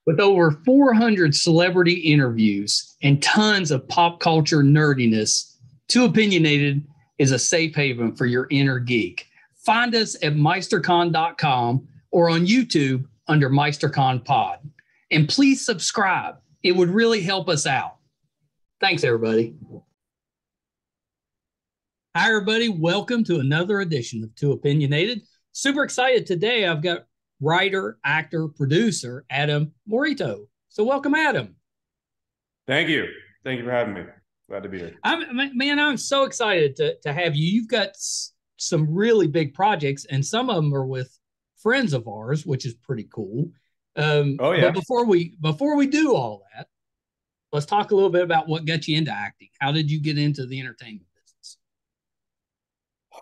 With over 400 celebrity interviews and tons of pop culture nerdiness, Too Opinionated is a safe haven for your inner geek. Find us at meistercon.com or on YouTube under MeisterCon Pod. And please subscribe. It would really help us out. Thanks, everybody. Hi, everybody. Welcome to another edition of Too Opinionated. Super excited today. I've got writer, actor, producer, Adam Moryto. So welcome, Adam. Thank you. Thank you for having me. Glad to be here. I'm so excited to have you. You've got some really big projects, and some of them are with friends of ours, which is pretty cool. But before we do all that, let's talk a little bit about what got you into acting. How did you get into the entertainment business?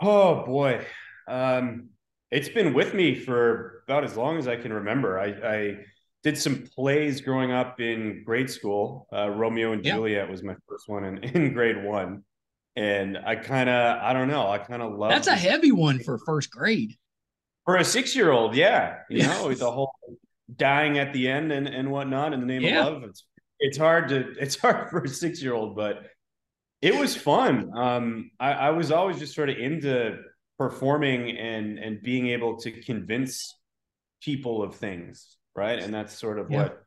Oh boy. It's been with me for about as long as I can remember. I did some plays growing up in grade school. Romeo and Juliet was my first one in grade one. And I kind of love. That's a heavy one for first grade. For a 6-year-old, yeah. You know, the whole dying at the end and whatnot in the name of love. It's hard for a 6-year-old, but it was fun. I was always just sort of into performing and being able to convince people of things, right? And that's sort of what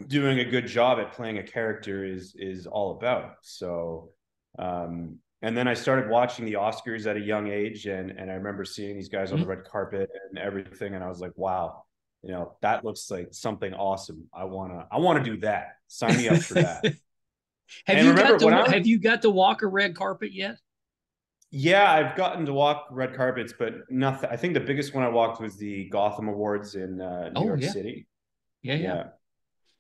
doing a good job at playing a character is all about. So and then I started watching the Oscars at a young age, and I remember seeing these guys on the red carpet and everything, and I was like, wow, you know, that looks like something awesome. I wanna do that. Sign me up for that. Have you got to walk a red carpet yet? Yeah, I've gotten to walk red carpets, but nothing. I think the biggest one I walked was the Gotham Awards in New York City. Yeah.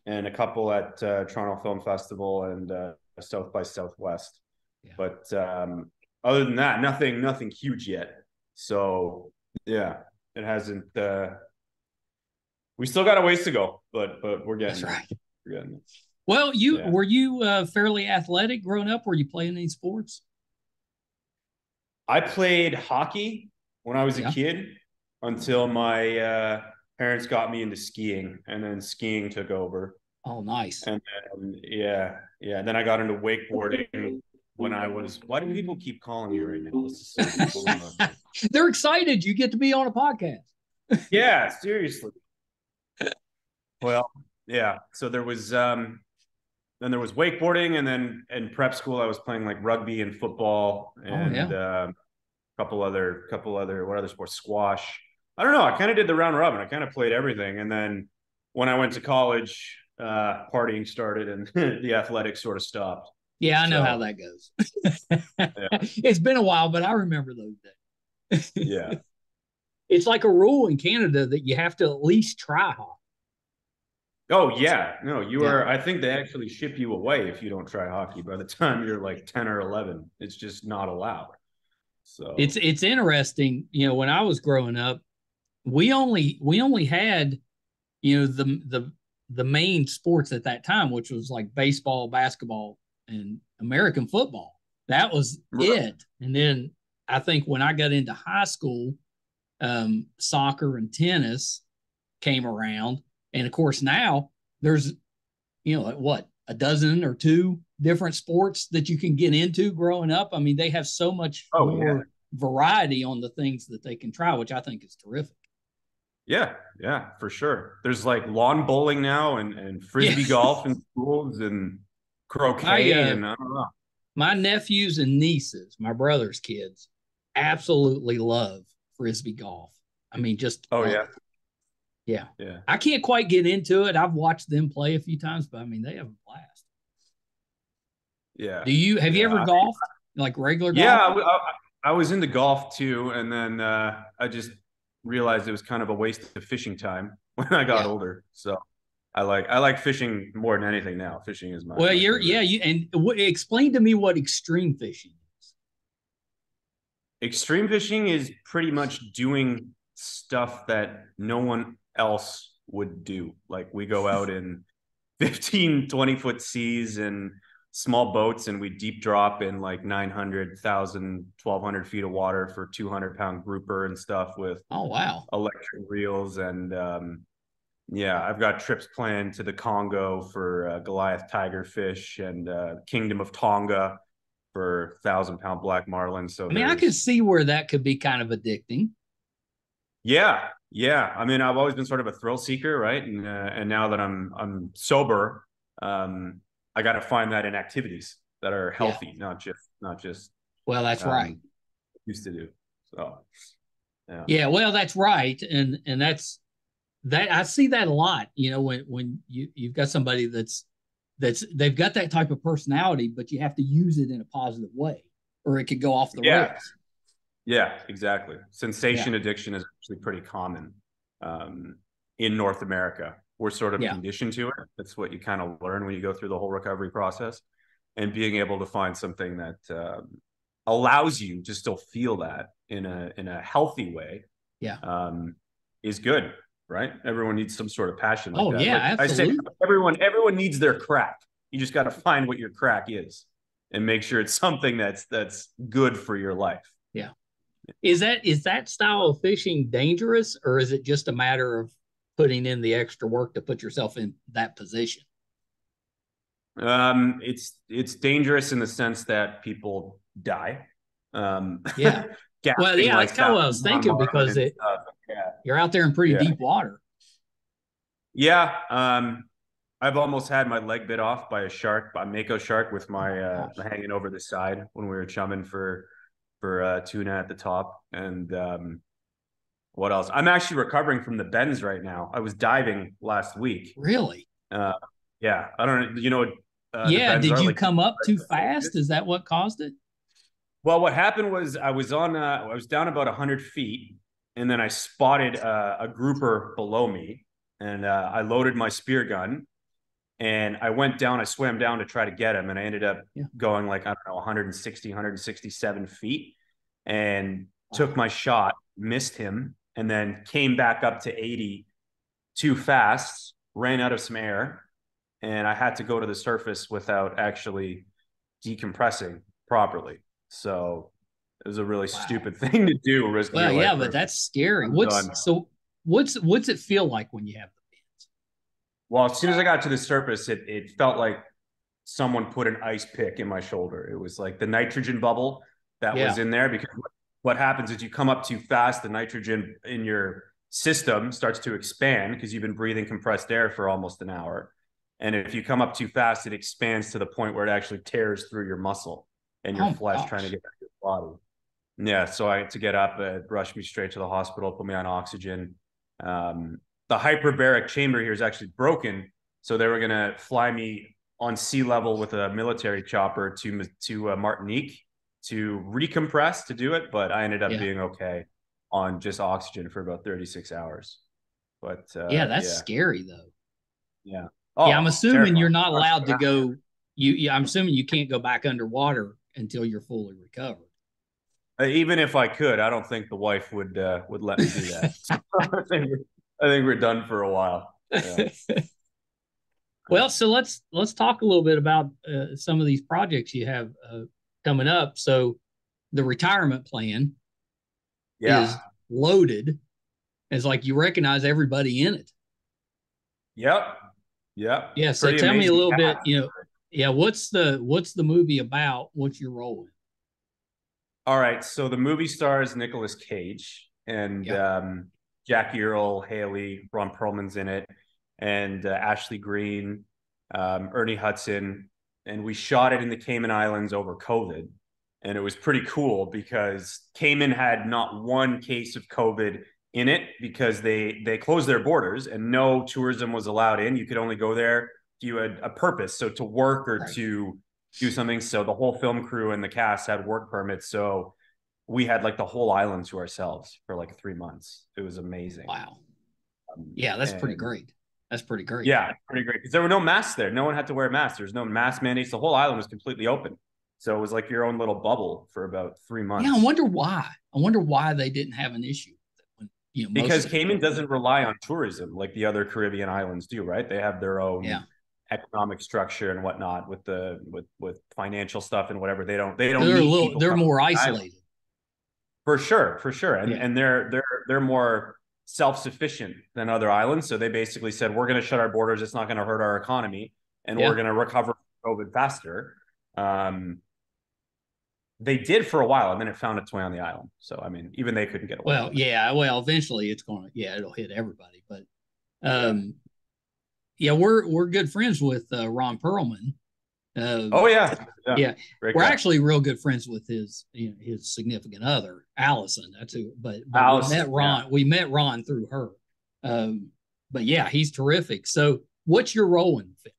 And a couple at Toronto Film Festival and South by Southwest. Yeah. But other than that, nothing huge yet. So yeah, it hasn't. We still got a ways to go, but we're getting. That's right. We're getting it. Well, were you fairly athletic growing up? Were you playing any sports? I played hockey when I was a kid until my parents got me into skiing, and then skiing took over. Oh, nice. And then, then I got into wakeboarding when I was. Why do people keep calling me right now? This is so They're excited you get to be on a podcast. Yeah, seriously. Well, yeah. So there was then there was wakeboarding, and then in prep school I was playing like rugby and football and couple other what other sports, squash. I don't know. I kind of did the round robin. I kind of played everything, and then when I went to college, partying started, and the athletics sort of stopped. Yeah, I know how that goes. It's been a while, but I remember those days. Yeah. It's like a rule in Canada that you have to at least try hockey. Oh yeah, no, you are. I think they actually ship you away if you don't try hockey. By the time you're like 10 or 11, it's just not allowed. So it's interesting. You know, when I was growing up, we only had, you know, the main sports at that time, which was like baseball, basketball, and American football. That was it. And then I think when I got into high school, soccer and tennis came around. And of course, now there's, you know, like what, a dozen or two different sports that you can get into growing up. I mean, they have so much more variety on the things that they can try, which I think is terrific. Yeah, for sure. There's like lawn bowling now and frisbee golf in schools and croquet and I don't know. My nephews and nieces, my brother's kids, absolutely love frisbee golf. I mean, just Yeah. I can't quite get into it. I've watched them play a few times, but I mean, they have a blast. Yeah. Have you ever golfed? Like regular golf? Yeah, I was into golf too. And then I just realized it was kind of a waste of fishing time when I got older. So I like fishing more than anything now. Fishing is my explain to me what extreme fishing is. Extreme fishing is pretty much doing stuff that no one else would do. Like we go out in 15, 20-foot seas and small boats, and we deep drop in like 900, 1,000, 1,200 feet of water for 200-pound grouper and stuff with electric reels and Yeah, I've got trips planned to the Congo for Goliath tigerfish and Kingdom of Tonga for 1,000-pound black marlin. So I mean, I could there's, see where that could be kind of addicting. yeah. I mean, I've always been sort of a thrill seeker, right? And now that I'm sober, I got to find that in activities that are Yeah. healthy, not just Well, that's right. used to do. So yeah. Yeah, well, that's right. And that I see that a lot, you know, when you've got somebody that's they've got that type of personality, but you have to use it in a positive way or it could go off the Yeah. rails. Yeah, exactly. Sensation Yeah. addiction is actually pretty common in North America. We're sort of Yeah. conditioned to it. That's what you kind of learn when you go through the whole recovery process. And being able to find something that allows you to still feel that in a healthy way, Yeah. is good, right? Everyone needs some sort of passion like Oh, that. yeah, Like I say, absolutely. everyone needs their crack. You just got to find what your crack is and make sure it's something that's good for your life. Yeah. Is that style of fishing dangerous, or is it just a matter of putting in the extra work to put yourself in that position? It's dangerous in the sense that people die. Yeah. Well, Gasping yeah, like that's kind of what I was salmon thinking marlin because and stuff. Yeah, you're out there in pretty yeah, deep water. yeah. I've almost had my leg bit off by a shark, by a mako shark, with my Gosh. hanging over the side when we were chumming for tuna at the top. And what else? I'm actually recovering from the bends right now. I was diving last week. Really? Uh, yeah, I don't know. You know what the Yeah. bends Did are you like? come up too fast? Is that what caused it? Well, what happened was I was down about 100 feet, and then I spotted a grouper below me, and I loaded my spear gun, and I went down. I swam down to try to get him, and I ended up Yeah. going like, I don't know, 160, 167 feet, and took Wow. my shot, missed him, and then came back up to 80 too fast, ran out of some air, and I had to go to the surface without actually decompressing properly. So it was a really Wow. stupid thing to do, risking Well, your yeah, life but for. that's scary. I'm done. What's it feel like when you have the bends? Well, as soon as I got to the surface, it felt like someone put an ice pick in my shoulder. It was like the nitrogen bubble that was Yeah. in there, because what happens is you come up too fast, the nitrogen in your system starts to expand because you've been breathing compressed air for almost an hour. And if you come up too fast, it expands to the point where it actually tears through your muscle and your Oh my flesh trying to gosh. get back to your body. Yeah, so I had to get up, rush me straight to the hospital, put me on oxygen. The hyperbaric chamber here is actually broken, so they were gonna fly me on sea level with a military chopper to Martinique to recompress to do it, but I ended up Yeah. being okay on just oxygen for about 36 hours. But Yeah, that's yeah, scary though. yeah. Yeah, I'm Oh, assuming you're terrifying. not allowed to go. Yeah, I'm assuming you can't go back underwater until you're fully recovered. Even if I could, I don't think the wife would let me do that. I think we're done for a while. Yeah. Well, so let's talk a little bit about some of these projects you have coming up. So the retirement plan Yeah. is loaded. It's like you recognize everybody in it. Yep. Yep. Yeah. So Pretty tell me a amazing little bit. cast. Yeah. What's the movie about? What's your role in? All right. So the movie stars Nicolas Cage and Yeah. Jackie Earl Haley, Ron Perlman's in it, and Ashley Green, Ernie Hudson. And we shot it in the Cayman Islands over COVID. And it was pretty cool because Cayman had not one case of COVID in it because they closed their borders and no tourism was allowed in. You could only go there if you had a purpose, so to work or Right. to do something. So the whole film crew and the cast had work permits. So we had like the whole island to ourselves for like 3 months. It was amazing. Wow. Yeah, that's pretty And great. That's pretty great. yeah, pretty great because there were no masks there. No one had to wear masks. There was no mask mandates. The whole island was completely open. So it was like your own little bubble for about 3 months. Yeah, I wonder why. I wonder why they didn't have an issue with it when, most Because of the Cayman doesn't rely on tourism like the other Caribbean islands do, right? They have their own yeah. economic structure and whatnot with financial stuff and whatever. They don't They're a need little people they're coming to more the island. isolated. For sure, and Yeah. they're more self-sufficient than other islands. So they basically said, we're going to shut our borders. It's not going to hurt our economy, and we're going to recover from COVID faster. They did for a while, and then it found its way on the island. So, I mean, even they couldn't get away. Well, yeah. Well, eventually it's going to, it'll hit everybody. But, we're good friends with Ron Perlman. Yeah. We're actually real good friends with his significant other, Allison. That's who. But Allison, we met Ron. We met Ron through her. But yeah, he's terrific. So, what's your role in the film?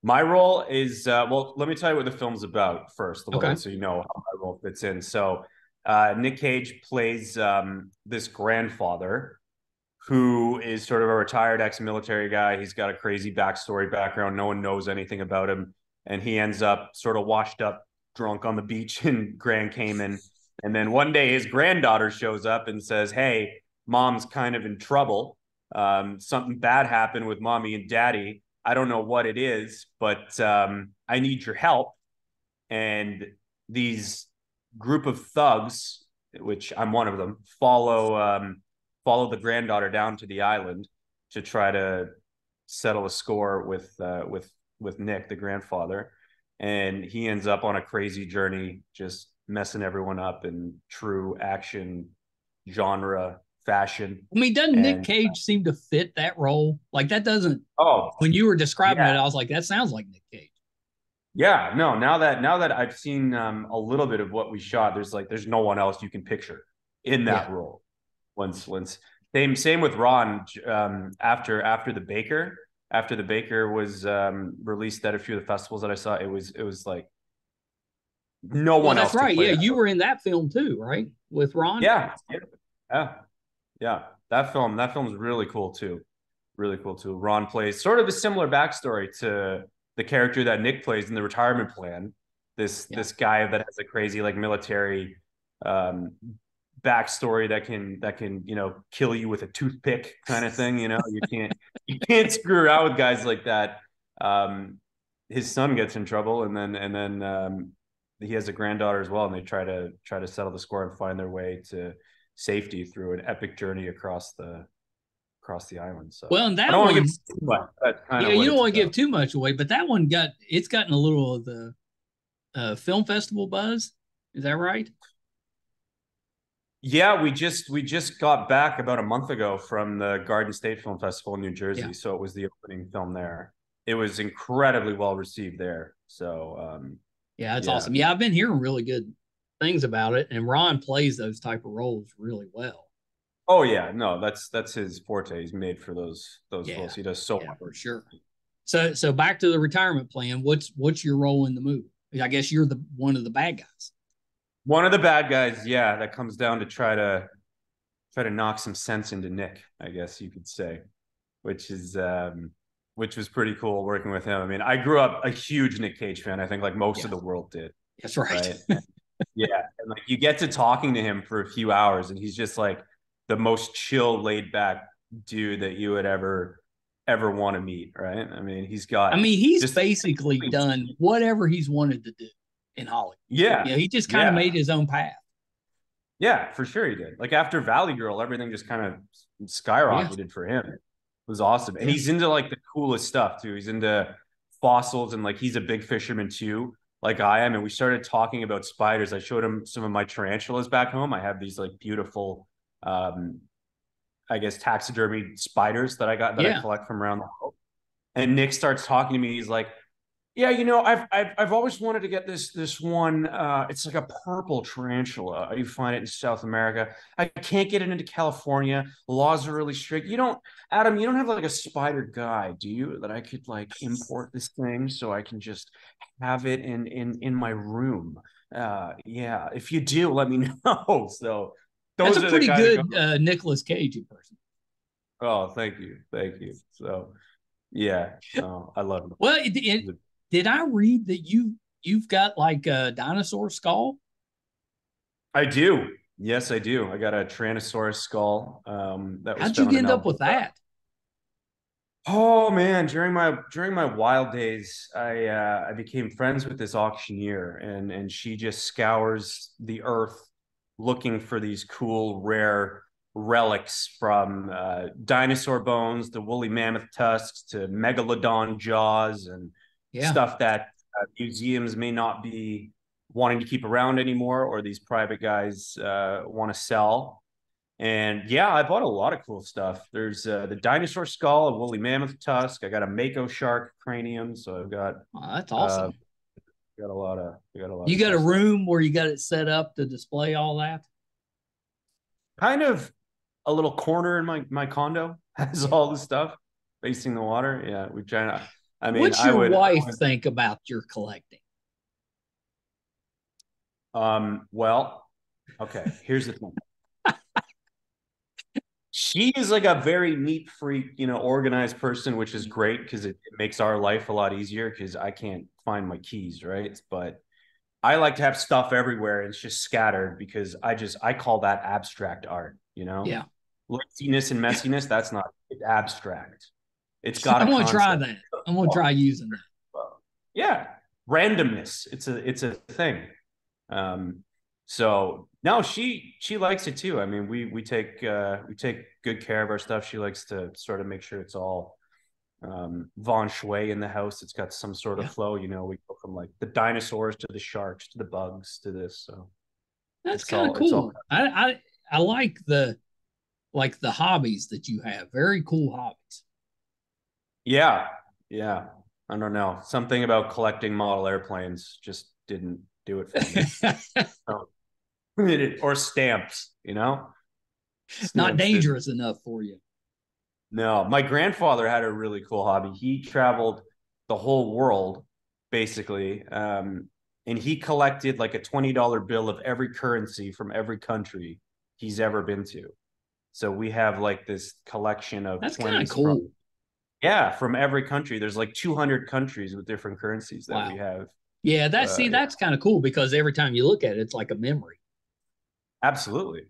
My role is well. Let me tell you what the film's about first, a little, okay. So you know how my role fits in. So Nick Cage plays this grandfather who is sort of a retired ex-military guy. He's got a crazy background. No one knows anything about him, and he ends up sort of washed up, drunk on the beach in Grand Cayman. And then one day, his granddaughter shows up and says, "Hey, mom's kind of in trouble. Something bad happened with mommy and daddy. I don't know what it is, but I need your help." And these group of thugs, which I'm one of them, follow the granddaughter down to the island to try to settle a score with Nick, the grandfather. And he ends up on a crazy journey, just messing everyone up in true action genre fashion. I mean, doesn't Nick Cage seem to fit that role? Like that doesn't. Oh, when you were describing it, I was like, that sounds like Nick Cage. Yeah, no. Now that I've seen a little bit of what we shot, there's no one else you can picture in that role. Once same with Ron. After the Baker was released at a few of the festivals that I saw, it was like no one else. That's right. Yeah, you were in that film too, right? With Ron. Yeah. That film's really cool too. Really cool too. Ron plays sort of a similar backstory to the character that Nick plays in The Retirement Plan. This guy that has a crazy like military backstory that can kill you with a toothpick kind of thing. You can't screw around with guys like that. His son gets in trouble, and then he has a granddaughter as well, and they try to settle the score and find their way to safety through an epic journey across the island. So and that I don't one, want to give too much. You don't want to give too much away, but that one gotten a little of the film festival buzz. Is that right? Yeah, we just got back about a month ago from the Garden State Film Festival in New Jersey. So it was the opening film there. It was incredibly well received there. So it's awesome. Yeah, I've been hearing really good things about it, and Ron plays those type of roles really well. Oh yeah, no, that's his forte. He's made for those roles. He does so well. For sure. So back to The Retirement Plan. What's your role in the movie? I guess you're one of the bad guys. One of the bad guys, that comes down to try to knock some sense into Nick, I guess you could say, which was pretty cool working with him. I mean, I grew up a huge Nick Cage fan. I think like most of the world did. That's right. And like you get to talking to him for a few hours, and he's just like the most chill, laid back dude that you would ever want to meet, right? I mean, he's basically done whatever he's wanted to do in Hollywood. He just kind of made his own path. Yeah, for sure he did. Like after Valley Girl, everything just kind of skyrocketed for him. It was awesome. And he's into like the coolest stuff too. He's into fossils, and like he's a big fisherman too, like I am. And we started talking about spiders. I showed him some of my tarantulas back home. I have these like beautiful I guess taxidermy spiders that I collect from around the world. And Nick starts talking to me. He's like, "Yeah, I've always wanted to get this one. It's like a purple tarantula. You find it in South America. I can't get it into California. The laws are really strict. Adam, you don't have like a spider guy, do you? That I could like import this thing so I can just have it in my room. If you do, let me know." So that's a pretty good Nicolas Cage person. Oh, thank you. So, I love him. Well, did I read that you've got like a dinosaur skull? I do. Yes, I do. I got a Tyrannosaurus skull. How'd you end up with that? Oh man, during my wild days, I became friends with this auctioneer, and she just scours the earth looking for these cool, rare, relics from dinosaur bones to woolly mammoth tusks to megalodon jaws and stuff that museums may not be wanting to keep around anymore, or these private guys want to sell. And yeah, I bought a lot of cool stuff. There's the dinosaur skull, a woolly mammoth tusk. I got a mako shark cranium. So I've got that's awesome. Got a lot of. You got a room where you got it set up to display all that? Kind of a little corner in my condo has all the stuff facing the water. Yeah, we try to. I mean, what's your wife think about your collecting? Well, okay. Here's the thing. She is like a very neat freak, organized person, which is great because it makes our life a lot easier because I can't find my keys, right? But I like to have stuff everywhere and it's just scattered because I call that abstract art, Yeah. Laziness and messiness, that's not abstract. It's got I'm gonna try that. I'm gonna try using that. Yeah. Randomness. It's a thing. So no, she likes it too. I mean, we take good care of our stuff. She likes to sort of make sure it's all Von Shui in the house. It's got some sort of flow. We go from like the dinosaurs to the sharks to the bugs to this. So that's kind of cool. I like the hobbies that you have. Very cool hobbies. Yeah. I don't know. Something about collecting model airplanes just didn't do it for me. So, or stamps, It's not dangerous enough for you. No, my grandfather had a really cool hobby. He traveled the whole world, basically, and he collected like a $20 bill of every currency from every country he's ever been to. So we have like this collection of that's kind of cool. From every country. There's like 200 countries with different currencies that we have. Yeah, that's kind of cool because every time you look at it, it's like a memory. Absolutely.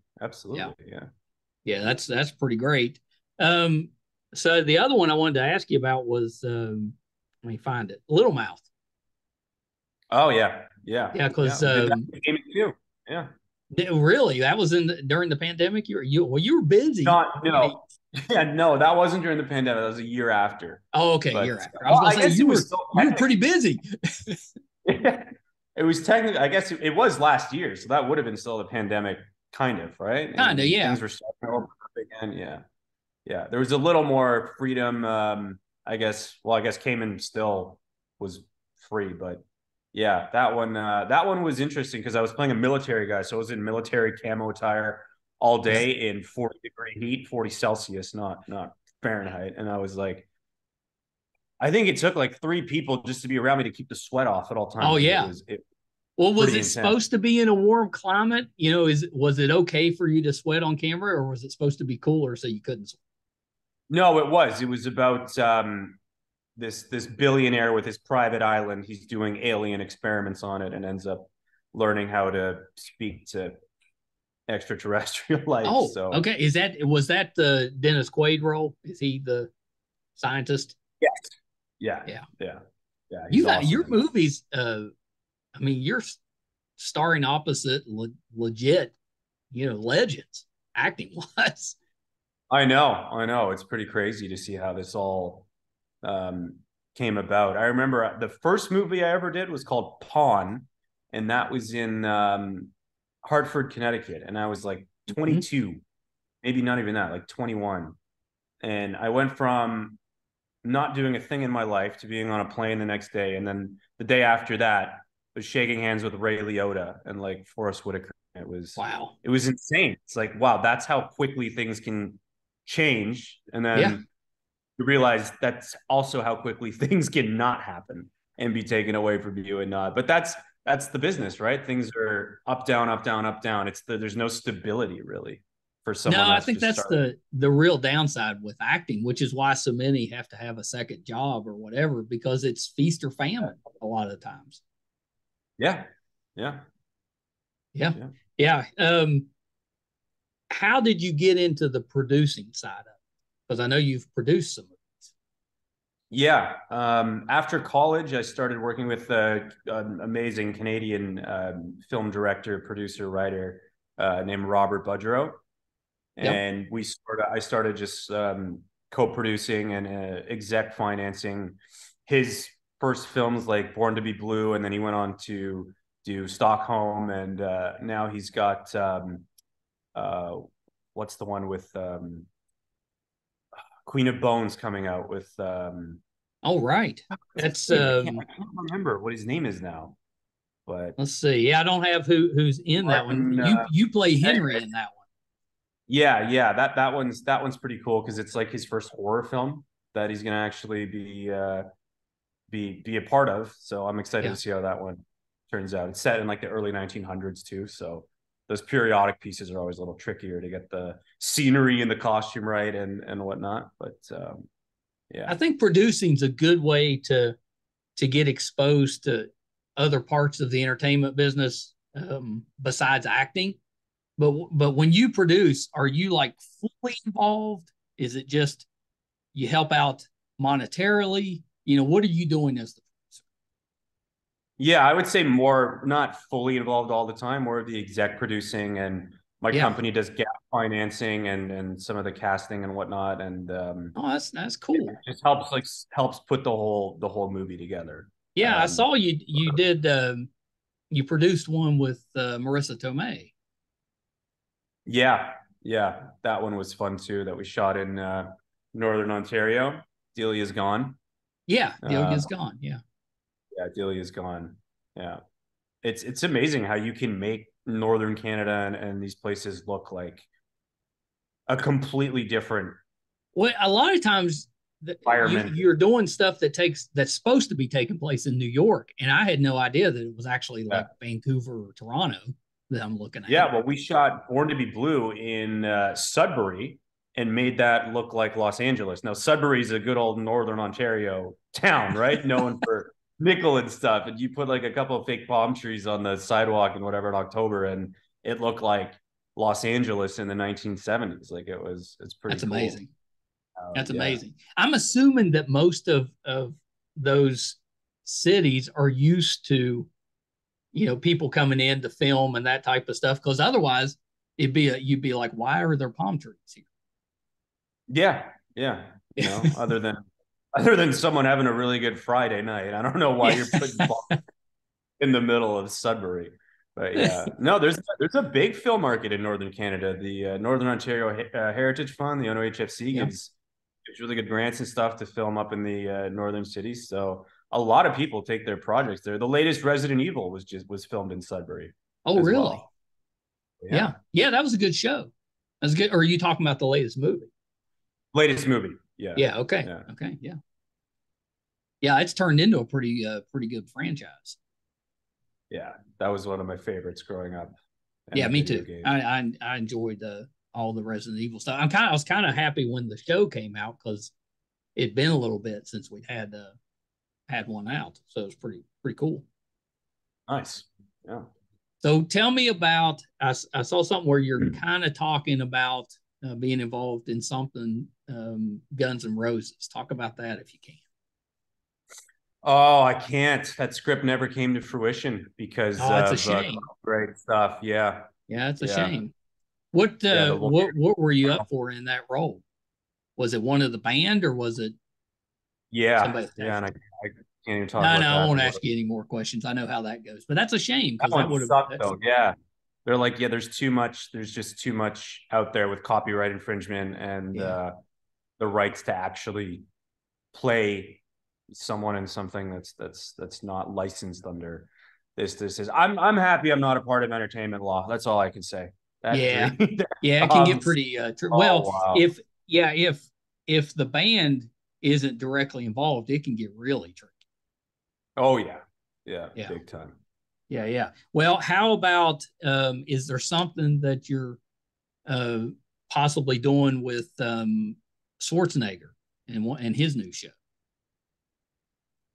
Yeah, that's pretty great. So the other one I wanted to ask you about was let me find it. Littlemouth. Oh yeah. Because yeah. Really, that was during the pandemic. You were busy. No. Yeah, no, that wasn't during the pandemic. That was a year after. Oh, okay, year after. I was going to say you were pretty busy. It was technically, I guess it was last year, so that would have been still the pandemic, kind of, right? Kind of, yeah. Things were starting to open up again, yeah. There was a little more freedom. I guess Cayman still was free, but yeah, that one was interesting because I was playing a military guy, so I was in military camo attire all day in 40-degree heat, 40 Celsius, not Fahrenheit, and I was like, I think it took like 3 people just to be around me to keep the sweat off at all times. Oh yeah. Was it supposed to be in a warm climate? Was it okay for you to sweat on camera, or was it supposed to be cooler so you couldn't sweat? No, it was. It was about this billionaire with his private island. He's doing alien experiments on it and ends up learning how to speak to extraterrestrial life. Oh, so okay. Was that the Dennis Quaid role? Is he the scientist? Yes. Yeah. You got awesome. Your movies. I mean, you're starring opposite legit, legends acting wise. I know. It's pretty crazy to see how this all came about. I remember the first movie I ever did was called Pawn, and that was in Hartford, Connecticut, and I was like 22, maybe not even that, like 21. And I went from not doing a thing in my life to being on a plane the next day. And then the day after that was shaking hands with Ray Liotta and like Forrest Whitaker. It was insane. It's like, wow, that's how quickly things can change. And then you realize that's also how quickly things can not happen and be taken away from you and not. But that's the business, right? Things are up, down, up, down, up, down. There's no stability really for someone. No, I think that's the real downside with acting, which is why so many have to have a second job or whatever, because it's feast or famine a lot of times. Yeah. How did you get into the producing side of it? Because I know you've produced some movies. Yeah. After college, I started working with an amazing Canadian film director, producer, writer named Robert Budgerow. Yep. and I started just co-producing and exec financing his first films like Born to Be Blue, and then he went on to do Stockholm, and now he's got uh, what's the one with Queen of Bones coming out with. Oh, right. That's I can't remember what his name is now, but let's see. Yeah, I don't have who's in that one. Martin, You play Henry in that one. yeah, that one's pretty cool because it's like his first horror film that he's gonna actually be a part of. So I'm excited Yeah. to see how that one turns out. It's set in like the early 1900s too, so those periodic pieces are always a little trickier to get the scenery and the costume right and whatnot. But yeah, I think producing's a good way to get exposed to other parts of the entertainment business besides acting. But when you produce, are you like fully involved? Is it just you help out monetarily? What are you doing as the producer? yeah, I would say more not fully involved all the time, more of the exec producing, and my Yeah. company does gap financing and some of the casting and whatnot, and Oh, that's it cool. just helps put the whole movie together. Yeah, I Um, saw you did you produced one with Marissa Tomei. yeah, yeah, that one was fun too. That we shot in Northern Ontario. Delia's gone. Yeah, Uh, Delia's gone. Yeah. yeah, Delia's gone. Yeah, it's amazing how you can make Northern Canada and these places look like a completely different Well, a lot of times environment. you're doing stuff that's supposed to be taking place in New York, and I had no idea that it was actually Yeah. like Vancouver or Toronto that I'm looking at. Yeah, well, we shot Born to Be Blue in Sudbury and made that look like Los Angeles. Now, Sudbury is a good old Northern Ontario town, right? Known for nickel and stuff. And you put like a couple of fake palm trees on the sidewalk and whatever in October, and it looked like Los Angeles in the 1970s. Like it's pretty That's cool. amazing. That's Yeah. amazing. I'm assuming that most of those cities are used to, people coming in to film and that type of stuff. Because otherwise, you'd be like, why are there palm trees here? Yeah. Yeah. Other than someone having a really good Friday night. I don't know why you're putting in the middle of Sudbury. But yeah, no, there's a big film market in Northern Canada. The Northern Ontario Heritage Fund, the ONHFC, Yeah. gives really good grants and stuff to film up in the northern cities. So a lot of people take their projects there. The latest Resident Evil was filmed in Sudbury Oh, as really? well. Yeah. Yeah, Yeah, that was a good show. That's good. Or are you talking about the latest movie? latest movie. Yeah, Yeah. Okay. yeah, Okay. Yeah. Yeah. It's turned into a pretty good franchise. yeah. That was one of my favorites growing up. And Yeah, the me video too. game. I enjoyed all the Resident Evil stuff. I was kind of happy when the show came out because it'd been a little bit since we'd had one out, so it was pretty cool. Nice. Yeah. So tell me about. I saw something where you're kind of talking about being involved in something Guns N' Roses. Talk about that if you can. Oh, I can't. That script never came to fruition because Oh, it's a of shame. great stuff. Yeah, Yeah, it's a yeah, shame. What yeah. uh, The what lawyer. what were you up for in that role? Was it one of the band or was it Yeah, somebody yeah. And attached? I can't even talk No, about no, I that. won't ask you any more questions. I know how that goes, but that's a shame That because that one would have. sucked That's though. Yeah, they're like, yeah. There's too much. There's just too much out there with copyright infringement and yeah, the rights to actually play someone in something that's not licensed under this is. I'm happy I'm not a part of entertainment law. That's all I can say. That yeah, dream. yeah. It can get um. pretty. Oh Well, wow. if yeah, if the band isn't directly involved, it can get really tricky. Oh yeah. Yeah. Yeah, Big time. yeah, yeah. Well, how about is there something that you're uh, possibly doing with Schwarzenegger and his new show?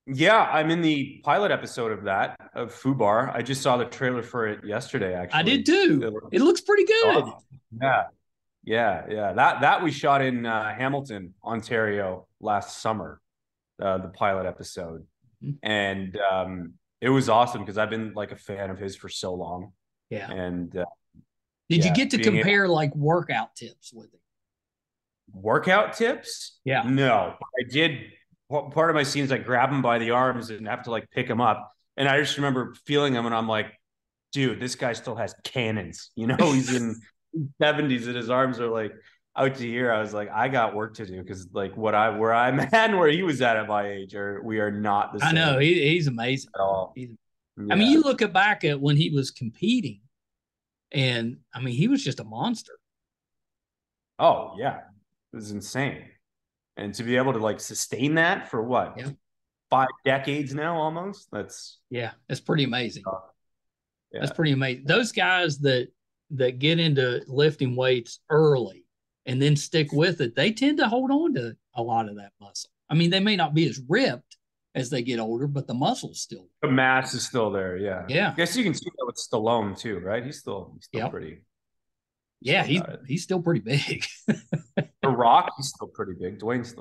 Yeah, I'm in the pilot episode of that of Fubar. I just saw the trailer for it yesterday. I did Actually, too. it looks It looks pretty good. awesome. Yeah, yeah. That we shot in Hamilton, Ontario last summer. The pilot episode, Mhm. and it was awesome because I've been like a fan of his for so long, Yeah. and Did you Yeah. get to compare like workout tips with him? Workout tips? Yeah. No, I did. Part of my scenes, I grab him by the arms and have to like pick him up. And I just remember feeling him, and I'm like, dude, this guy still has cannons. You know, he's in 70s, and his arms are like out to here. I was like, I got work to do, because like where I'm at and where he was at my age, we are not the I same. know he's amazing at all. I mean, you look back at when he was competing, and I mean, he was just a monster. Oh yeah, it was insane. And to be able to like sustain that for what, 5 decades now, almost, that's pretty amazing. Yeah. That's pretty amazing. Those guys that get into lifting weights early and then stick with it, they tend to hold on to a lot of that muscle. I mean, they may not be as ripped as they get older, but the muscle's still there. The mass is still there. Yeah. Yeah. I guess you can see that with Stallone too, right? He's still pretty. Yeah, he's still pretty big. The Rock, he's still pretty big. Dwayne's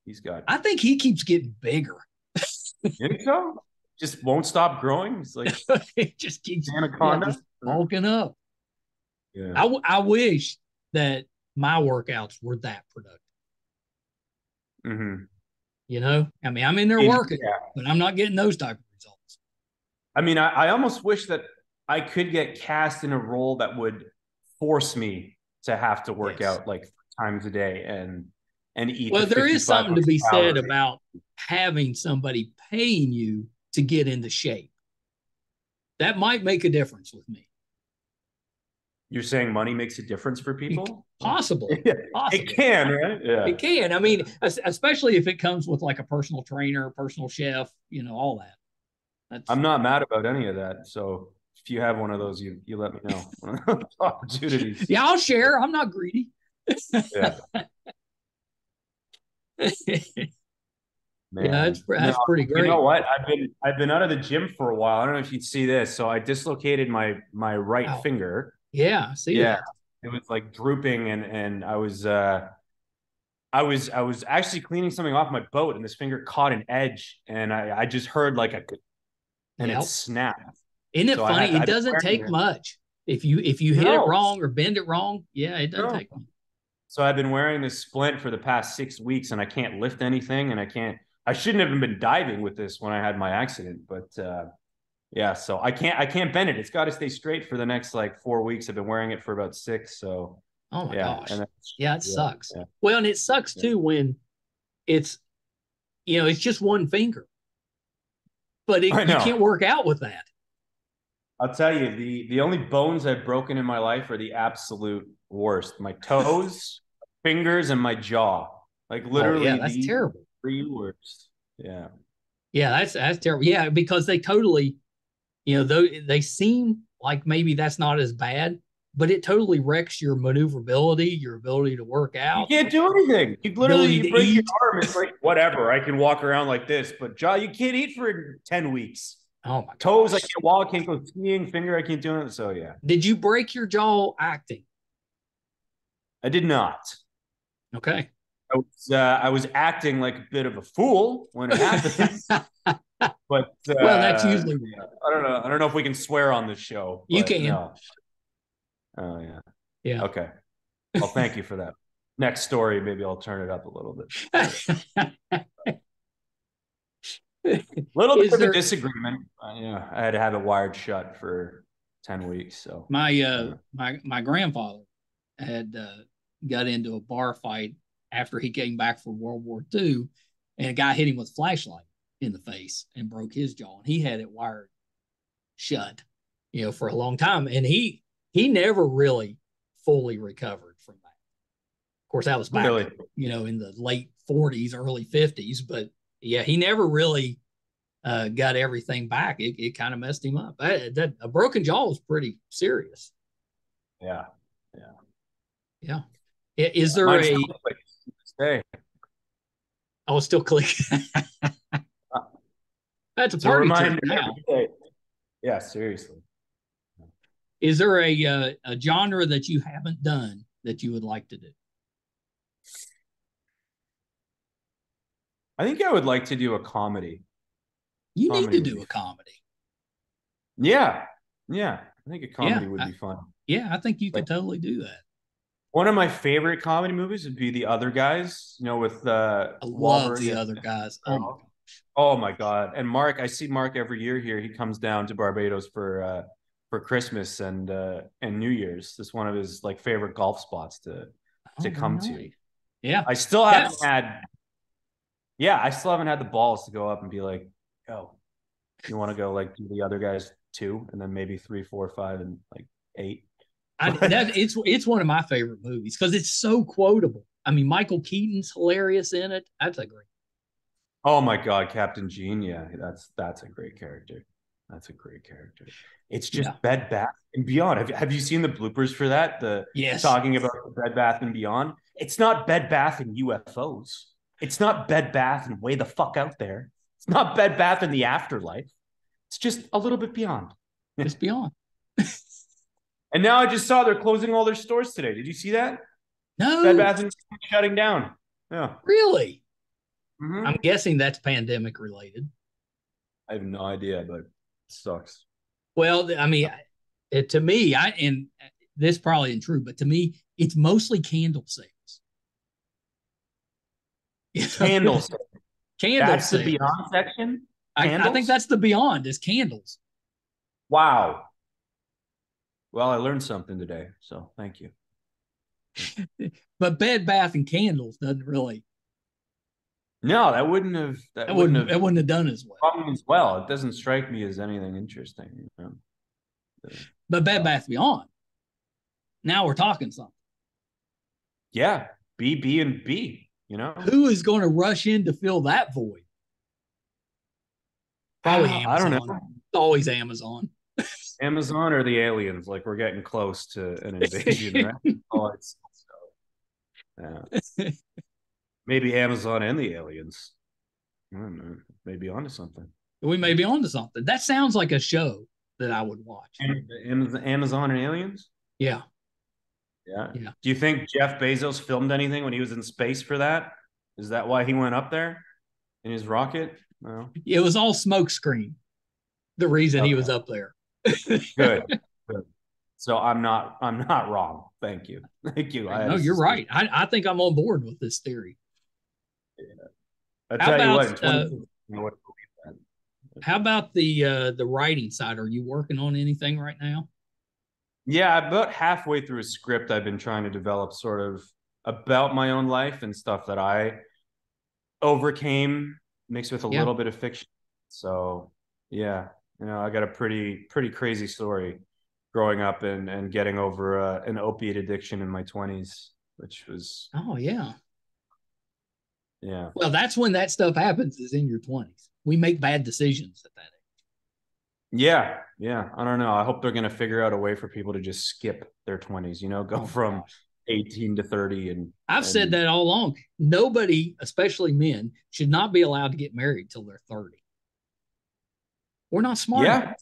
he's got. I think he keeps getting bigger. You think so? Just won't stop growing. It's like it just keeps anaconda, bulking up. Yeah. I wish that my workouts were that productive. Mm-hmm. You know, I mean, I'm in there working, but I'm not getting those type of results. I mean, I almost wish that I could get cast in a role that would force me to have to work out like 3 times a day and eat. Well, there is something to be said about having somebody paying you to get into shape. That might make a difference with me. You're saying money makes a difference for people? Possibly. It can, right? Yeah. It can. I mean, especially if it comes with like a personal trainer, personal chef, you know, all that. I'm not mad about any of that. So if you have one of those, you let me know. Opportunities. Yeah, I'll share. I'm not greedy. Yeah. Man. Yeah, that's pretty great. You know what? I've been out of the gym for a while. I don't know if you'd see this. So I dislocated my right finger. Yeah, see that. It was like drooping, and I was actually cleaning something off my boat, and this finger caught an edge, and I just heard like it snapped. Isn't it funny? It doesn't take much. If you hit it wrong or bend it wrong, it doesn't take much. So I've been wearing this splint for the past 6 weeks, and I can't lift anything, and I shouldn't have been diving with this when I had my accident, but so I can't bend it. It's got to stay straight for the next like 4 weeks. I've been wearing it for about 6. So oh my gosh, it sucks. Yeah. Well, and it sucks too when it's it's just one finger, but you can't work out with that. I'll tell you, the only bones I've broken in my life are the absolute worst. My toes, fingers, and my jaw. Like literally, that's terrible. 3 worst. Yeah. Yeah, that's terrible. Yeah, because they totally, they seem like maybe that's not as bad, but it totally wrecks your maneuverability, your ability to work out. You can't do anything. You literally break your arm. It's like, whatever. I can walk around like this, but jaw, you can't eat for 10 weeks. Oh my toes, I can't walk, can't go skiing, finger, I can't do it. So yeah. Did you break your acting? I did not. Okay. I was acting like a bit of a fool when it happened. But well, that's usually I don't know if we can swear on this show. You can. No. Oh yeah. Yeah. Okay. Well, thank you for that. Next story, maybe I'll turn it up a little bit. Little bit of a disagreement. I had to have it wired shut for 10 weeks. So my grandfather had got into a bar fight after he came back from World War II, and a guy hit him with a flashlight in the face and broke his jaw. And he had it wired shut, for a long time. And he never really fully recovered from that. Of course, that was back, in the late 40s, early 50s. But yeah, he never really got everything back. It kind of messed him up. A broken jaw was pretty serious. Yeah. Yeah. Is there Hey. I was still clicking. That's a party trick now. Yeah, seriously. Is there a genre that you haven't done that you would like to do? I think I would like to do a comedy. You need to do a comedy. Yeah. I think a comedy would be fun. Yeah, I think you Like, could totally do that. one of my favorite comedy movies would be The Other Guys, with I love Wahlberg the and other guys. Oh my Earl. Oh my God. And Mark, I see Mark every year here. He comes down to Barbados for Christmas and New Year's. This is one of his like favorite golf spots to Oh, very come to. nice. Yeah. I still haven't That's had I still haven't had the balls to go up and be like, yo, you want to go like do The Other Guys 2 and then maybe 3, 4, 5, and like 8. that it's one of my favorite movies because it's so quotable. I mean, Michael Keaton's hilarious in it. That's a great. Oh my God, Captain Gene. Yeah, that's a great character. That's a great character. It's just Yeah. Bed Bath and Beyond. Have you seen the bloopers for that? The Yes. talking about Bed Bath and Beyond. It's not Bed Bath and UFOs. It's not Bed Bath and way the fuck out there. It's not Bed Bath in the afterlife. It's just a little bit beyond. It's Beyond. And now I just saw they're closing all their stores today. Did you see that? No. Bed Bath and shutting down. Yeah. Really? Mm-hmm. I'm guessing that's pandemic related. I have no idea, but it sucks. Well, I mean, to me, and this probably isn't true, but to me, it's mostly candle sales. Candle sales. That's sales. the Beyond section? I think that's the Beyond is candles. Wow. Well, I learned something today, so thank you. But Bed Bath and Candles doesn't really. No, that wouldn't have done as well. As well. It doesn't strike me as anything interesting. But Bed Bath Beyond. Now we're talking something. Yeah, B and B. Who is going to rush in to fill that void? Probably Amazon. I don't know. It's always Amazon. Amazon or the aliens? Like we're getting close to an invasion, right? Yeah. Maybe Amazon and the aliens. I don't know. Maybe onto something. We may be onto something. That sounds like a show that I would watch. Amazon and aliens? Yeah. Yeah. Do you think Jeff Bezos filmed anything when he was in space for that? Is that why he went up there in his rocket? No. It was all smoke screen. The reason he was up there. Good. So I'm not wrong. Thank you. No, you're right. I think I'm on board with this theory. Yeah. I tell you what. How about the writing side? Are you working on anything right now? Yeah, about halfway through a script I've been trying to develop sort of about my own life and stuff that I overcame mixed with a little bit of fiction. So yeah, I got a pretty crazy story growing up and getting over an opiate addiction in my 20s, which was yeah. Well, that's when that stuff happens, is in your 20s. We make bad decisions at that age. Yeah. I don't know. I hope they're going to figure out a way for people to just skip their 20s, go from 18 to 30. And I've said that all along. Nobody, especially men, should not be allowed to get married till they're 30. We're not smart enough.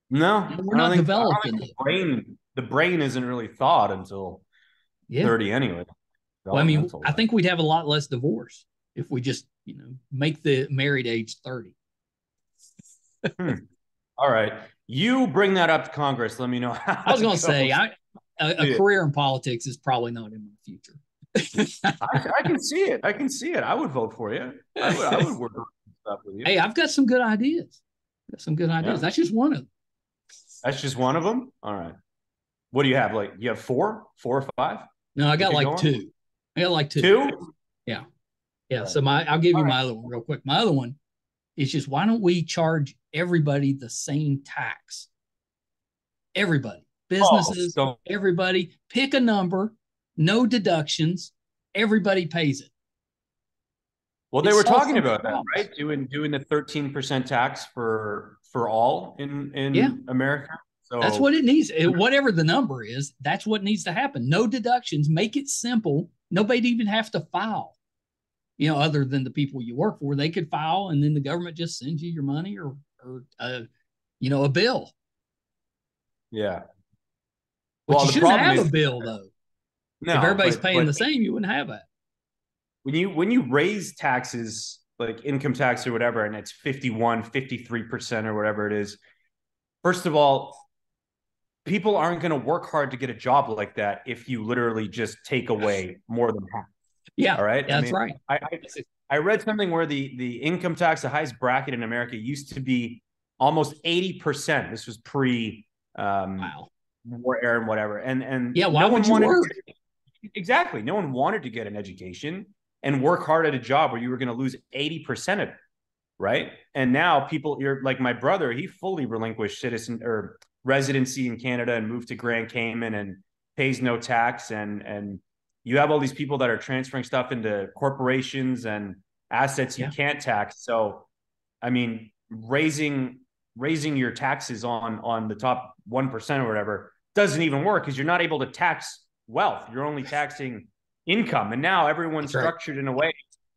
No. We're not developing it. The brain isn't really thawed until 30 anyway. Well, I mean, I think we'd have a lot less divorce if we just, make the married age 30. All right. You bring that up to Congress. Let me know how I was going to say, a career in politics is probably not in my future. I can see it. I would vote for you. I would work on stuff with you. Hey, I've got some good ideas. Yeah. That's just one of them. That's just one of them? All right. What do you have? Like, you have four or five? No, I got like two. I got like two. Two? Yeah. Right. So I'll give you my other one real quick. My other one is just, why don't we charge everybody the same tax? Everybody, businesses, everybody, pick a number, no deductions, everybody pays it. Well, they were talking about that, right? Doing the 13% tax for all in America. So that's what it needs. Whatever the number is, that's what needs to happen. No deductions. Make it simple. Nobody even have to file. Other than the people you work for, they could file, and then the government just sends you your money or a bill. Yeah. Well, you shouldn't have a bill though. No, if everybody's paying the same, you wouldn't have that. When you raise taxes, like income tax or whatever, and it's 51, 53% or whatever it is, first of all, people aren't going to work hard to get a job like that if you literally just take away more than half. Yeah. All right. Yeah, that's right. I read something where the income tax, the highest bracket in America, used to be almost 80%. This was pre war era and whatever. And yeah, why would you work? Exactly. No one wanted to get an education and work hard at a job where you were going to lose 80% of it. Right. And now people, you're like my brother, he fully relinquished citizen or residency in Canada and moved to Grand Cayman and pays no tax. And you have all these people that are transferring stuff into corporations and assets you can't tax. So, I mean, raising your taxes on the top 1% or whatever doesn't even work because you're not able to tax wealth. You're only taxing income. And now everyone's structured in a way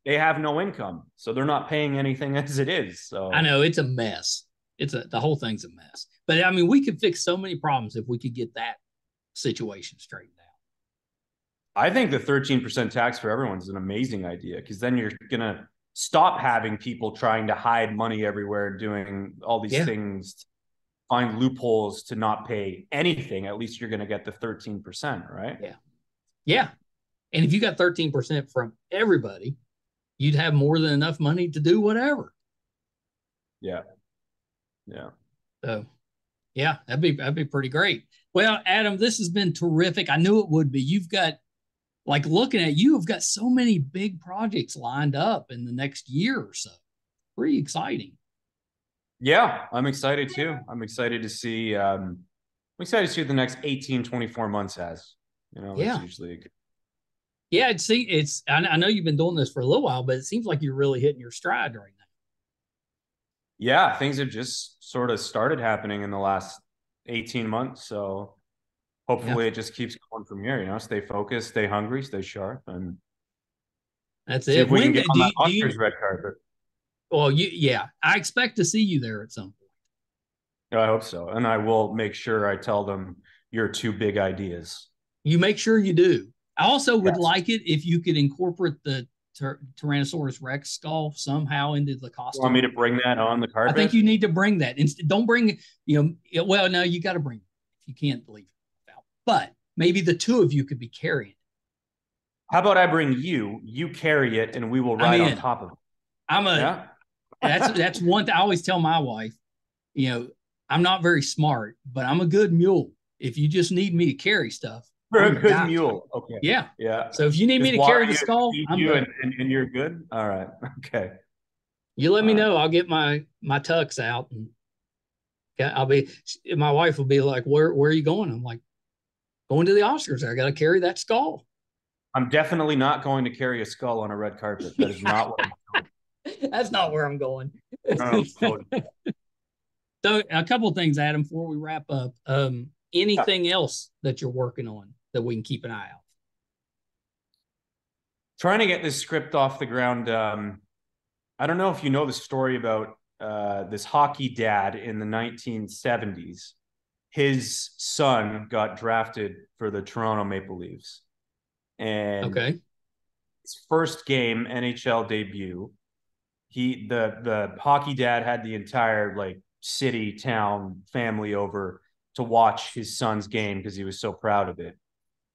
they have no income, so they're not paying anything as it is. So I know it's a mess. The whole thing's a mess. But I mean, we could fix so many problems if we could get that situation straightened out. I think the 13% tax for everyone is an amazing idea because then you're gonna stop having people trying to hide money everywhere and doing all these things, find loopholes to not pay anything. At least you're gonna get the 13%, right? Yeah. Yeah. And if you got 13% from everybody, you'd have more than enough money to do whatever. Yeah. Yeah. So, yeah, that'd be pretty great. Well, Adam, this has been terrific. I knew it would be. You've got, like, looking at you, have got so many big projects lined up in the next year or so. Pretty exciting. Yeah, I'm excited too. I'm excited to see what the next 18, 24 months has. You know, it's usually a good. Yeah, I know you've been doing this for a little while, but it seems like you're really hitting your stride right now. Yeah, things have just sort of started happening in the last 18 months. So hopefully it just keeps going from here, you know, stay focused, stay hungry, stay sharp. And that's see it. if we can get on that Oscars red carpet. Well, I expect to see you there at some point. I hope so. And I will make sure I tell them your two big ideas. You make sure you do. I also would like it if you could incorporate the Tyrannosaurus Rex skull somehow into the costume. You want me to bring that on the carpet? I think you need to bring that. Don't bring, well, no, you got to bring it if you can't believe it. But maybe the two of you could be carrying it. How about I bring you carry it, and we will ride on top of it. That's one thing I always tell my wife, I'm not very smart, but I'm a good mule. If you just need me to carry stuff, you're a good mule. Okay. Yeah. Yeah. So if you need me to carry the skull, I'm good. And you're good. All right. Okay. You let me know. I'll get my tux out, and my wife will be like, "Where are you going?" I'm like, "Going to the Oscars. I got to carry that skull." I'm definitely not going to carry a skull on a red carpet. That is not what I'm doing. That's not where I'm going. So a couple of things, Adam, before we wrap up. Anything else that you're working on that we can keep an eye out? Trying to get this script off the ground. I don't know if you know the story about this hockey dad in the 1970s. His son got drafted for the Toronto Maple Leafs. And his first game, NHL debut, the hockey dad had the entire city, town, family over to watch his son's game because he was so proud of it.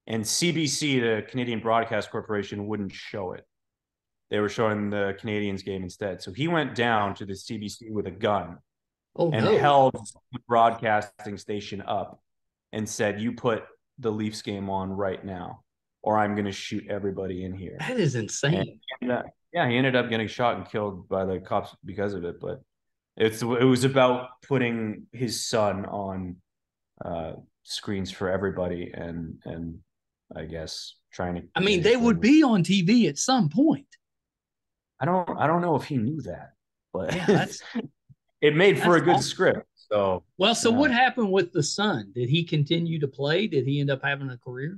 And CBC, the Canadian Broadcast Corporation, wouldn't show it. They were showing the Canadiens game instead. So he went down to the CBC with a gun held the broadcasting station up and said, "You put the Leafs game on right now, or I'm going to shoot everybody in here." That is insane. And, he ended up getting shot and killed by the cops because of it. But it was about putting his son on screens for everybody, and I guess trying to. I mean, they would be on TV at some point. I don't know if he knew that, but that's it made for a good script. So what happened with the son? Did he continue to play? Did he end up having a career?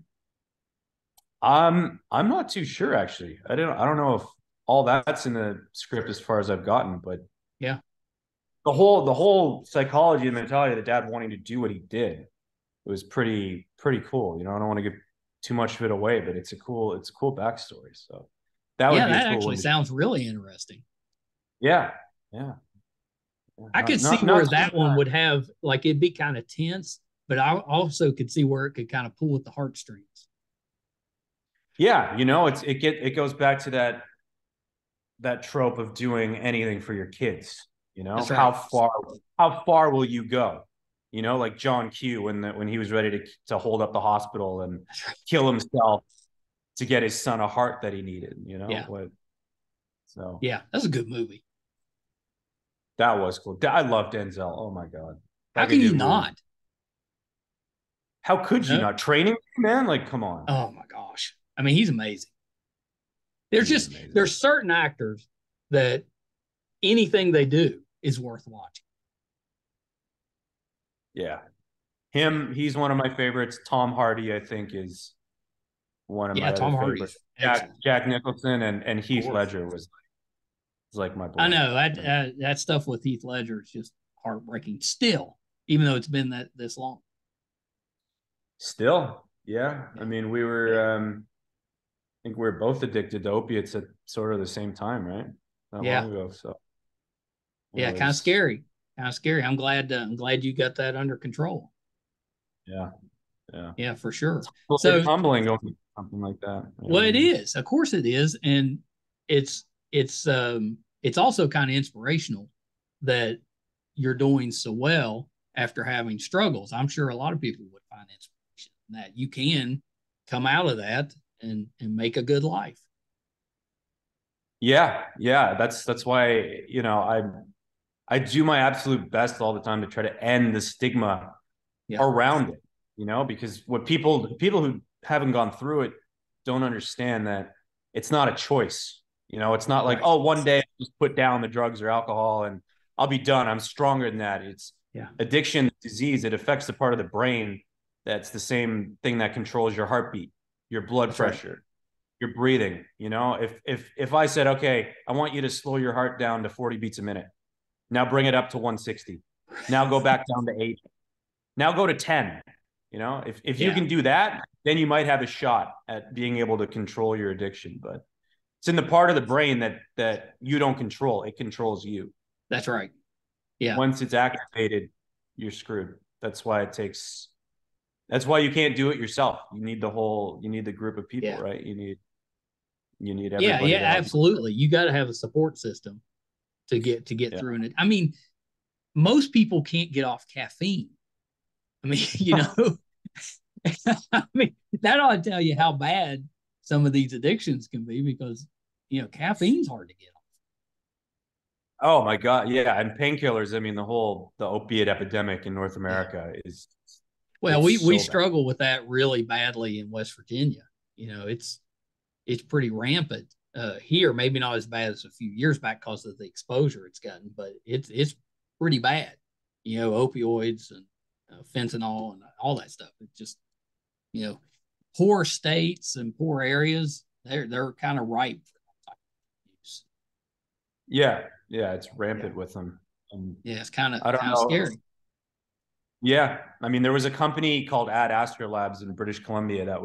I'm not too sure actually. I don't know if all that's in the script as far as I've gotten, but yeah. The whole psychology and mentality of the dad wanting to do what he did, it was pretty cool. I don't want to give too much of it away, but it's a cool backstory. So that would be that cool actually sounds really interesting. Yeah. I could see where that one would have it'd be kind of tense, but I also could see where it could kind of pull at the heartstrings. Yeah, it goes back to that trope of doing anything for your kids. That's How right. far will you go? Like John Q when he was ready to hold up the hospital and kill himself to get his son a heart that he needed. Yeah. So yeah, that's a good movie. That was cool. I love Denzel. Oh my god, How can you not? How could you not? Training, man? Like, come on. Oh my gosh. I mean, he's amazing. There's certain actors that anything they do is worth watching. Yeah. He's one of my favorites. Tom Hardy, I think, is one of my Tom other favorites. Jack Nicholson and Heath Ledger was like my boy. I know that stuff with Heath Ledger is just heartbreaking still, even though it's been this long. Still, yeah. I mean, we were I think we were both addicted to opiates at sort of the same time, right? Not long ago. So yeah, kind of scary. Kind of scary. I'm glad you got that under control. Yeah. Yeah, for sure. So humbling going through something like that. Well, it is. Of course it is. And it's also kind of inspirational that you're doing so well after having struggles. I'm sure a lot of people would find inspiration in that you can come out of that and make a good life. Yeah. That's why, I do my absolute best all the time to try to end the stigma around it, because what people who haven't gone through it don't understand that it's not a choice. It's not like, oh, one day I'll just put down the drugs or alcohol and I'll be done. I'm stronger than that. It's addiction, disease. It affects the part of the brain that's the same thing that controls your heartbeat, your blood pressure, your breathing. If I said, okay, I want you to slow your heart down to 40 beats a minute. Now bring it up to 160. Now go back down to 8. Now go to 10. If you can do that, then you might have a shot at being able to control your addiction. But it's in the part of the brain that you don't control. It controls you. That's right. Yeah. Once it's activated, you're screwed. That's why you can't do it yourself. You need the group of people, right? You need everybody. Yeah, absolutely. You got to have a support system to get through it. I mean, most people can't get off caffeine. I mean, I mean, that ought to tell you how bad some of these addictions can be because, caffeine's hard to get off. Oh my God. Yeah. And painkillers. I mean, the opiate epidemic in North America is. Well, we struggle with that really badly in West Virginia. It's pretty rampant here. Maybe not as bad as a few years back because of the exposure it's gotten, but it's pretty bad. Opioids and fentanyl and all that stuff. It's just, poor states and poor areas, they're kind of ripe for that type of use. Yeah, it's rampant with them. It's kind of scary. Yeah, I mean, there was a company called Ad Astra Labs in British Columbia that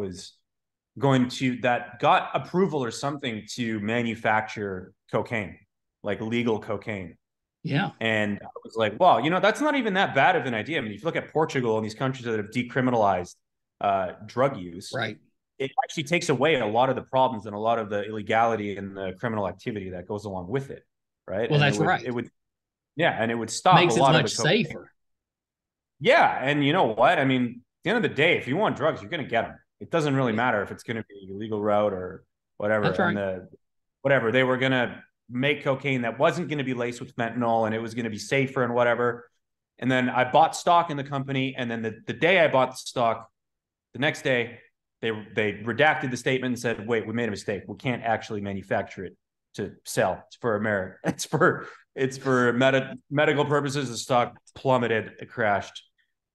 got approval or something to manufacture cocaine, like legal cocaine. Yeah. And I was like, wow, that's not even that bad of an idea. I mean, if you look at Portugal and these countries that have decriminalized drug use, right, it actually takes away a lot of the problems and a lot of the illegality and the criminal activity that goes along with it, right? Well, that's right. It would and it would stop Makes a lot it of much the cocaine. safer. Yeah, and you know what? I mean, at the end of the day, if you want drugs, you're going to get them. It doesn't really matter if it's going to be a legal route or whatever. That's right. Whatever, they were going to make cocaine that wasn't going to be laced with fentanyl and it was going to be safer and whatever. And then I bought stock in the company. And then the day I bought the stock, the next day, they redacted the statement and said, wait, we made a mistake. We can't actually manufacture it to sell. It's for America. It's for medical purposes. The stock plummeted. It crashed.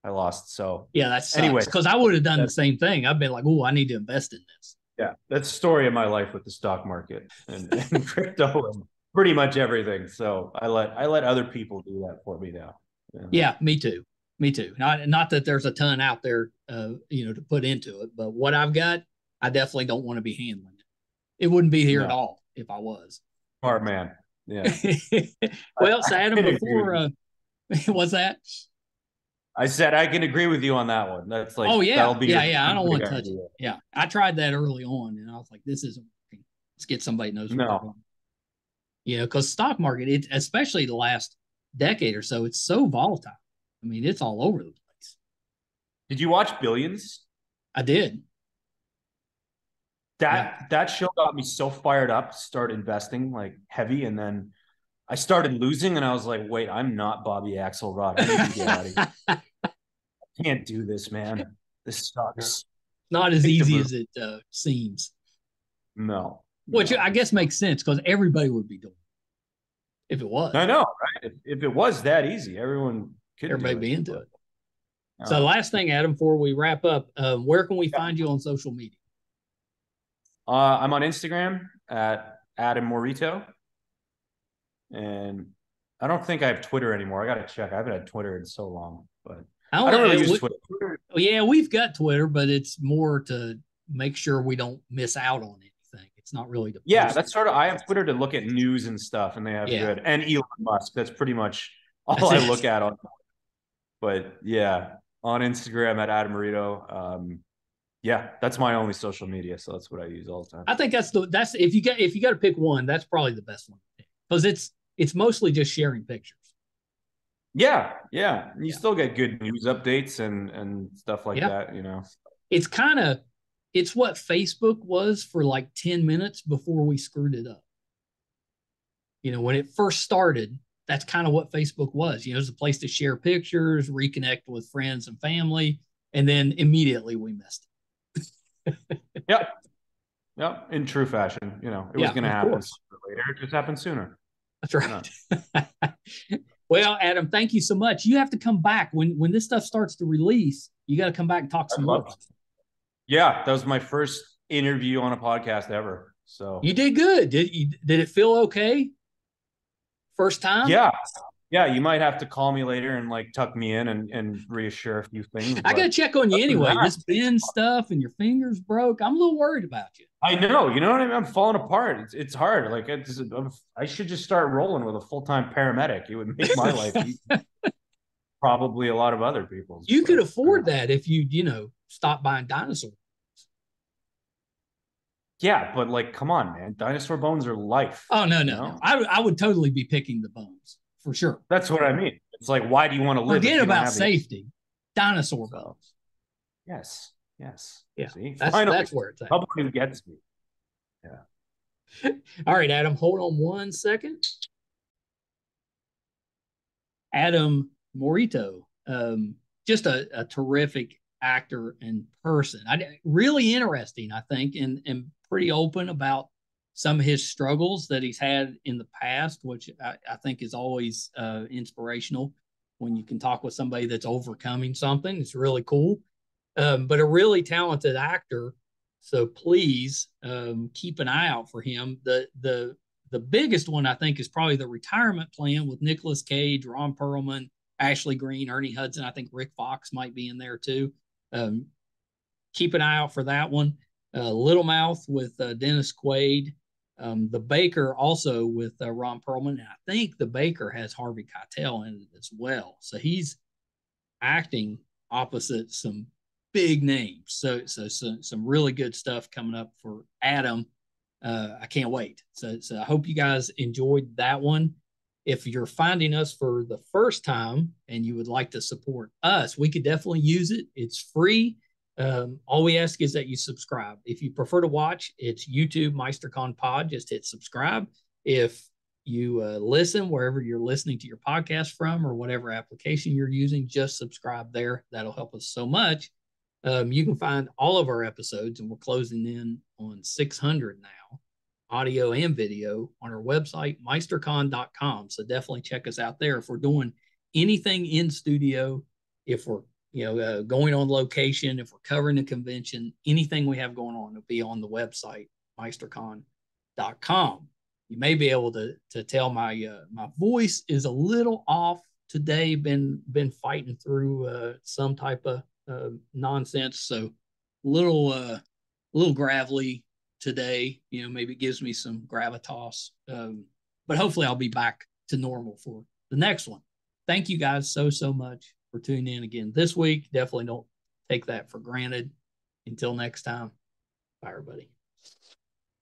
I lost. So yeah, that sucks. Anyway, because I would have done the same thing. I've been like, oh, I need to invest in this. Yeah, that's the story of my life with the stock market and crypto and pretty much everything. So I let other people do that for me now. Yeah, me too. Not that there's a ton out there, to put into it, but what I've got, I definitely don't want to be handling it. It wouldn't be here at all if I was. Smart man. Yeah. Well, so Adam, before what's that? I said I can agree with you on that one. That's like, Oh that'll yeah, be yeah, your yeah. I don't want to touch idea. it. Yeah, I tried that early on, and I was like, this isn't working. Let's get somebody who knows what they're No. doing. You know, because stock market, it especially the last decade or so, it's so volatile. I mean, it's all over the place. Did you watch Billions? I did. Yeah. That show got me so fired up to start investing like heavy, and then I started losing, and I was like, wait, I'm not Bobby Axelrod. I need to get out of here. I can't do this, man. This sucks. Not as easy as it seems. No. Which I guess makes sense because everybody would be doing it if it was. I know, right? If it was that easy, everyone could everybody be into it. Oh. So last thing, Adam, before we wrap up, where can we find you on social media? I'm on Instagram at Adam Moryto. And I don't think I have Twitter anymore. I got to check. I haven't had Twitter in so long, but I don't really use Twitter. Yeah, we've got Twitter, but it's more to make sure we don't miss out on anything. It's not really to that's sort of, I have Twitter to look at news and stuff, and they have good. And Elon Musk. That's pretty much all I look at on. But yeah, on Instagram at Adam Moryto. Yeah, that's my only social media, so that's what I use all the time. I think that's if you got to pick one, that's probably the best one because it's mostly just sharing pictures. Yeah. You still get good news updates and stuff like that, you know. It's what Facebook was for like 10 minutes before we screwed it up. You know, when it first started, that's kind of what Facebook was. You know, it was a place to share pictures, reconnect with friends and family, and then immediately we missed it. Yep. In true fashion, you know, it was going to happen sooner or later. It just happened sooner. That's right. Well, Adam, thank you so much. You have to come back when this stuff starts to release. You got to come back and talk some more. Yeah, that was my first interview on a podcast ever. So you did good. Did it feel okay? First time? Yeah, you might have to call me later and like tuck me in and reassure a few things. I got to check on you anyway. This bend stuff and your fingers broke. I'm a little worried about you. I know. You know what I mean? I'm falling apart. It's hard. Like I should just start rolling with a full-time paramedic. It would make my life easy. Probably a lot of other people's. You could afford that if you stop buying dinosaurs. Yeah, but like, come on, man. Dinosaur bones are life. Oh, no. I would totally be picking the bones. For sure. That's what I mean. It's like, why do you want to live? Forget about safety. Dinosaur bones. Yes. Yeah. See? That's where it's at. Somebody gets me. Yeah. All right, Adam, hold on 1 second. Adam Moryto, just a terrific actor and person. Really interesting, I think, and pretty open about some of his struggles that he's had in the past, which I think is always inspirational when you can talk with somebody that's overcoming something. It's really cool. But a really talented actor. So please keep an eye out for him. The biggest one, I think, is probably the retirement plan with Nicolas Cage, Ron Perlman, Ashley Greene, Ernie Hudson. I think Rick Fox might be in there too. Keep an eye out for that one. Littlemouth with Dennis Quaid. The Baker also with Ron Perlman. And I think the Baker has Harvey Keitel in it as well. So he's acting opposite some big names. So some really good stuff coming up for Adam. I can't wait. So I hope you guys enjoyed that one. If you're finding us for the first time and you would like to support us, we could definitely use it. It's free. All we ask is that you subscribe. If you prefer to watch, it's YouTube MeisterCon Pod. Just hit subscribe. If you listen wherever you're listening to your podcast from or whatever application you're using, just subscribe there. That'll help us so much. You can find all of our episodes, and we're closing in on 600 now, audio and video, on our website, meistercon.com. So definitely check us out there. If we're doing anything in studio, if we're going on location, if we're covering a convention, anything we have going on will be on the website, meistercon.com. You may be able to tell my voice is a little off today. Been fighting through some type of nonsense, so little gravelly today. Maybe it gives me some gravitas, but hopefully I'll be back to normal for the next one. Thank you guys so much. for tuning in again this week. Definitely don't take that for granted. Until next time, bye, everybody.